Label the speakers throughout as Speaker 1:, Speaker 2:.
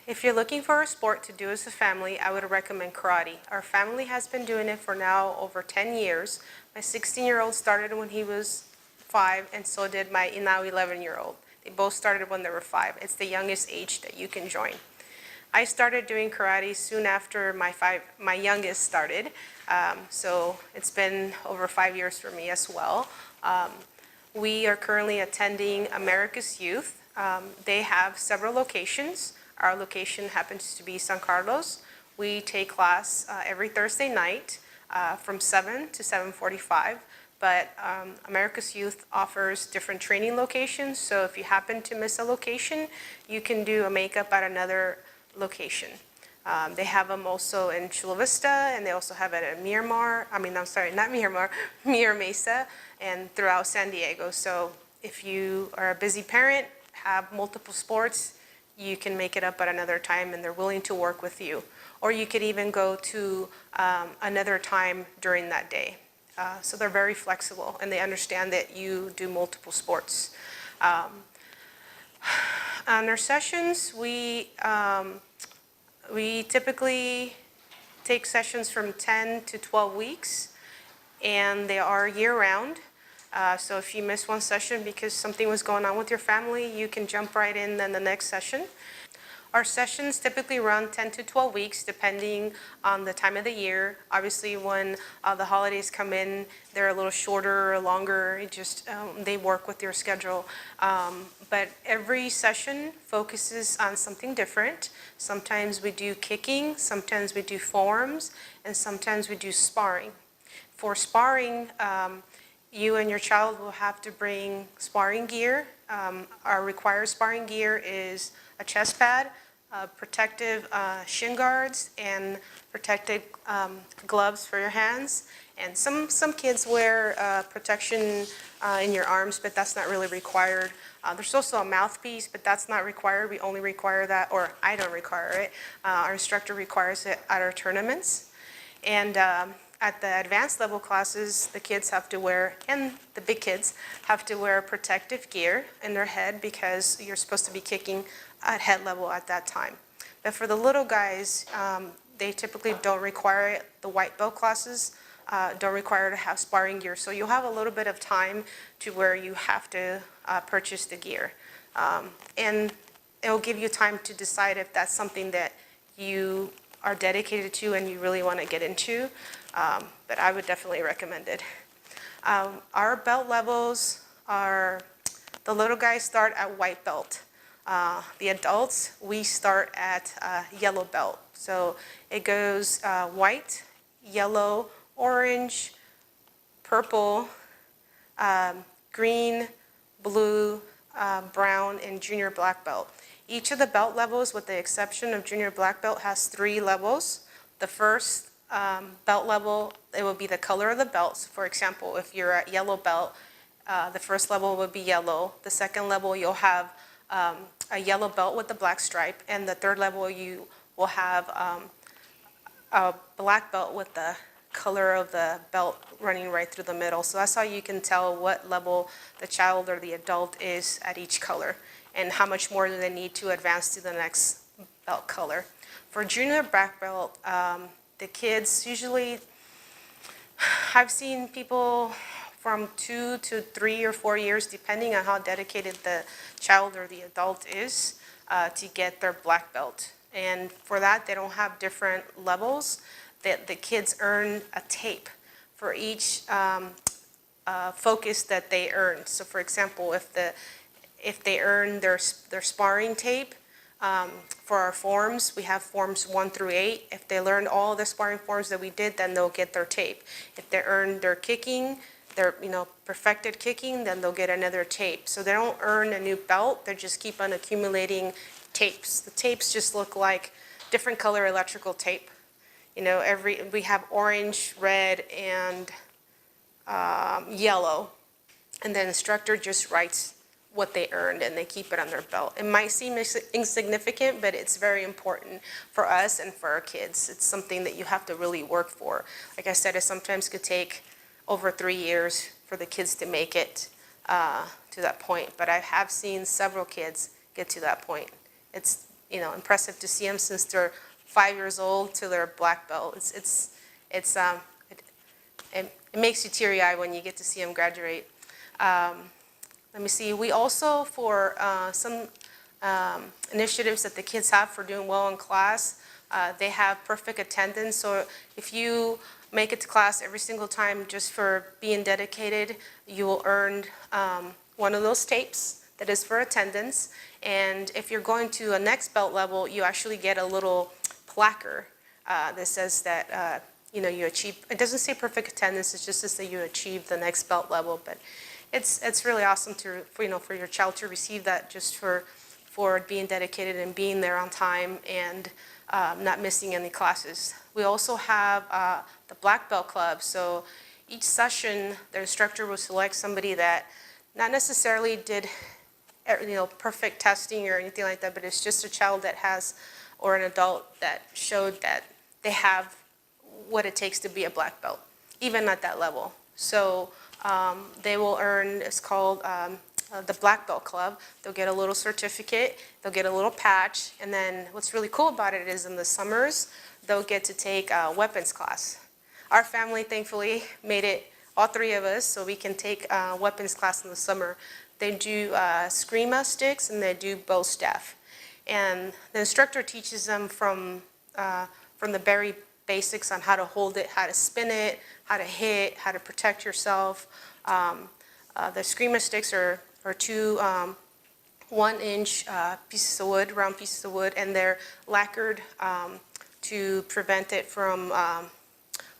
Speaker 1: If you're looking for a sport to do as a family, I would recommend karate. Our family has been doing it for now over 10 years. My 16-year-old started when he was 5, and so did my now 11-year-old. They both started when they were 5. It's the youngest age that you can join. I started doing karate soon after my youngest started, so it's been over 5 years for me as well. We are currently attending America's Youth. They have several locations. Our location happens to be San Carlos. We take class every Thursday night from 7 to 7:45. But America's Youth offers different training locations, so if you happen to miss a location, you can do a makeup at another location. They have them also in Chula Vista, and they also have it at Mira Mesa, and throughout San Diego. So if you are a busy parent, have multiple sports, you can make it up at another time, and they're willing to work with you. Or you could even go to another time during that day. So they're very flexible, and they understand that you do multiple sports. On our sessions, we typically take sessions from 10 to 12 weeks, and they are year-round. So if you miss one session because something was going on with your family, you can jump right in then the next session. Our sessions typically run 10 to 12 weeks depending on the time of the year. Obviously when the holidays come in, they're a little shorter or longer. It just they work with your schedule. But every session focuses on something different. Sometimes we do kicking, sometimes we do forms, and sometimes we do sparring. For sparring, you and your child will have to bring sparring gear. Our required sparring gear is a chest pad, protective shin guards, and protective gloves for your hands. And some kids wear protection in your arms, but that's not really required. There's also a mouthpiece, but that's not required. We only require that, or I don't require it. Our instructor requires it at our tournaments. And at the advanced level classes, the kids have to wear, and the big kids have to wear protective gear in their head because you're supposed to be kicking at head level at that time. But for the little guys, they typically don't require it. The white belt classes don't require to have sparring gear. So you'll have a little bit of time to where you have to purchase the gear. And it'll give you time to decide if that's something that you are dedicated to and you really want to get into. But I would definitely recommend it. Our belt levels are, the little guys start at white belt. The adults, we start at yellow belt. So it goes white, yellow, orange, purple, green, blue, brown, and junior black belt. Each of the belt levels, with the exception of junior black belt, has 3 levels. The first belt level, it will be the color of the belt. So for example, if you're at yellow belt, the first level would be yellow. The second level, you'll have a yellow belt with the black stripe, and the third level you will have a black belt with the color of the belt running right through the middle. So that's how you can tell what level the child or the adult is at each color and how much more do they need to advance to the next belt color. For junior black belt, the kids usually, I've seen people from 2 to 3 or 4 years, depending on how dedicated the child or the adult is, to get their black belt. And for that, they don't have different levels. That the kids earn a tape for each focus that they earn. So for example, if they earn their sparring tape, for our forms, we have forms 1 through 8. If they learned all the sparring forms that we did, then they'll get their tape. If they earn their kicking, their perfected kicking, then they'll get another tape. So they don't earn a new belt, they just keep on accumulating tapes. The tapes just look like different color electrical tape. We have orange, red, and yellow, and the instructor just writes what they earned and they keep it on their belt. It might seem insignificant, but it's very important for us and for our kids. It's something that you have to really work for. Like I said, it sometimes could take over 3 years for the kids to make it to that point, but I have seen several kids get to that point. It's impressive to see them since they're 5 years old to their black belt. It makes you teary-eyed when you get to see them graduate. Let me see. We also, for some initiatives that the kids have for doing well in class, they have perfect attendance. So if you make it to class every single time just for being dedicated, you will earn one of those tapes that is for attendance. And if you're going to a next belt level, you actually get a little placard that says that you achieve. It doesn't say perfect attendance. It just says that you achieve the next belt level. But it's really awesome for your child to receive that just for being dedicated and being there on time and not missing any classes. We also have the Black Belt Club. So each session, the instructor will select somebody that not necessarily did perfect testing or anything like that, but it's just a child that has, or an adult that showed that they have what it takes to be a black belt, even at that level. So they will earn, it's called the Black Belt Club. They'll get a little certificate, they'll get a little patch, and then what's really cool about it is in the summers, they'll get to take a weapons class. Our family, thankfully, made it, all three of us, so we can take a weapons class in the summer. They do screama sticks and they do bow staff. And the instructor teaches them from the very basics on how to hold it, how to spin it, how to hit, how to protect yourself. The screama sticks are two 1-inch pieces of wood, round pieces of wood, and they're lacquered to prevent it from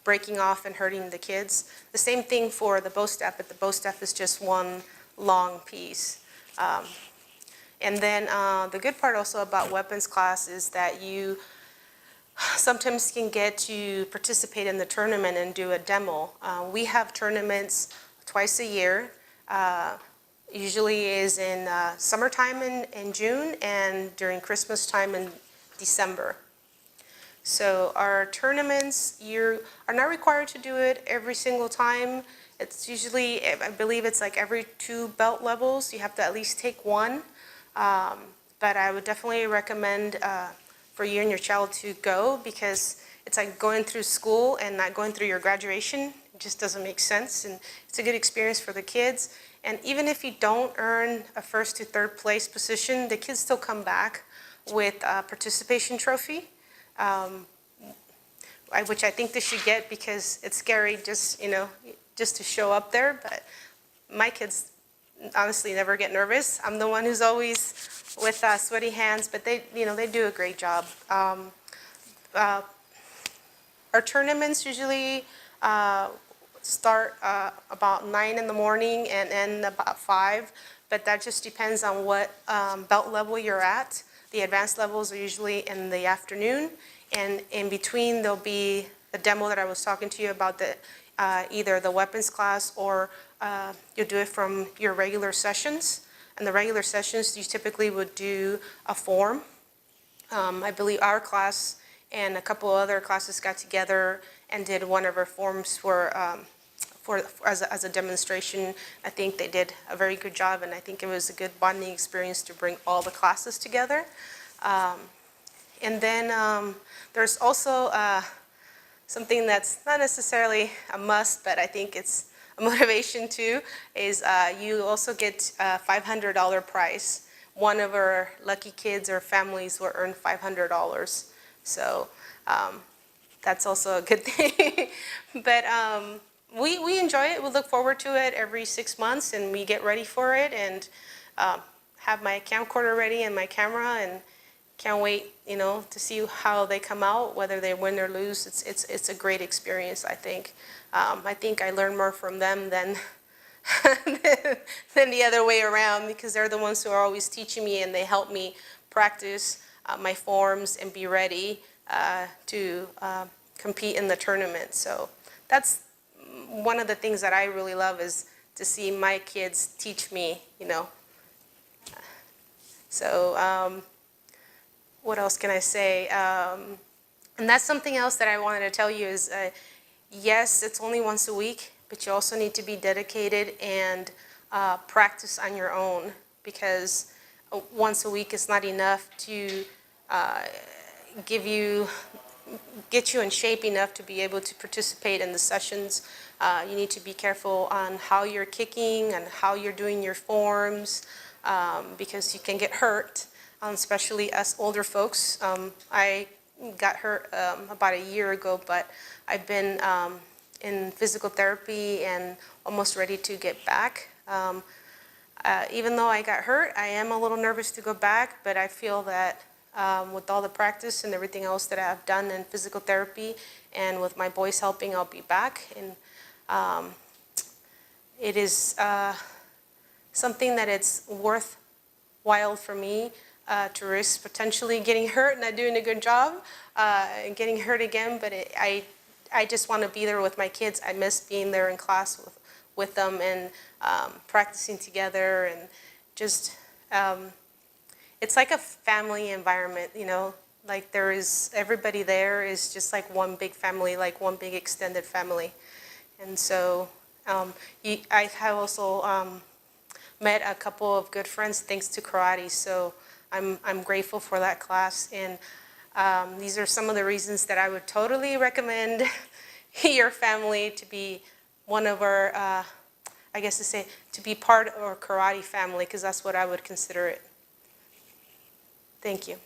Speaker 1: breaking off and hurting the kids. The same thing for the bow staff, but the bow staff is just one long piece. And then the good part also about weapons class is that you sometimes can get to participate in the tournament and do a demo. We have tournaments twice a year. Usually is in summertime in June and during Christmas time in December. So our tournaments, you are not required to do it every single time. It's usually, I believe it's like every 2 belt levels, you have to at least take one. But I would definitely recommend for you and your child to go, because it's like going through school and not going through your graduation. It just doesn't make sense, and it's a good experience for the kids. And even if you don't earn a 1st to 3rd place position, the kids still come back with a participation trophy. Which I think they should get, because it's scary just to show up there. But my kids honestly never get nervous. I'm the one who's always with sweaty hands, but they do a great job. Our tournaments usually start about 9 in the morning and end about 5, but that just depends on what belt level you're at. The advanced levels are usually in the afternoon, and in between there'll be the demo that I was talking to you about, either the weapons class or you'll do it from your regular sessions. And the regular sessions, you typically would do a form. I believe our class and a couple other classes got together and did one of our forms as a demonstration. I think they did a very good job, and I think it was a good bonding experience to bring all the classes together. And then there's also something that's not necessarily a must, but I think it's a motivation too, is you also get a $500 prize. One of our lucky kids or families will earn $500. So that's also a good thing. But we enjoy it. We look forward to it every 6 months, and we get ready for it, and have my camcorder ready and my camera, and can't wait, to see how they come out, whether they win or lose. It's a great experience, I think. I think I learn more from them than than the other way around, because they're the ones who are always teaching me, and they help me practice my forms and be ready to compete in the tournament. So that's one of the things that I really love, is to see my kids teach me, So what else can I say? And that's something else that I wanted to tell you is, yes, it's only once a week, but you also need to be dedicated and practice on your own, because once a week is not enough to get you in shape enough to be able to participate in the sessions. You need to be careful on how you're kicking and how you're doing your forms, because you can get hurt, especially us older folks. I got hurt about a year ago, but I've been in physical therapy and almost ready to get back. Even though I got hurt, I am a little nervous to go back, but I feel that with all the practice and everything else that I've done in physical therapy and with my boys helping, I'll be back. And it is something that it's worthwhile for me to risk potentially getting hurt, not doing a good job, and getting hurt again. But I just want to be there with my kids. I miss being there in class with them and practicing together, and just it's like a family environment, you know, like everybody there is just like one big family, like one big extended family. And so I have also met a couple of good friends thanks to karate, so I'm grateful for that class. And these are some of the reasons that I would totally recommend your family to be one of our, I guess to be part of our karate family, because that's what I would consider it. Thank you.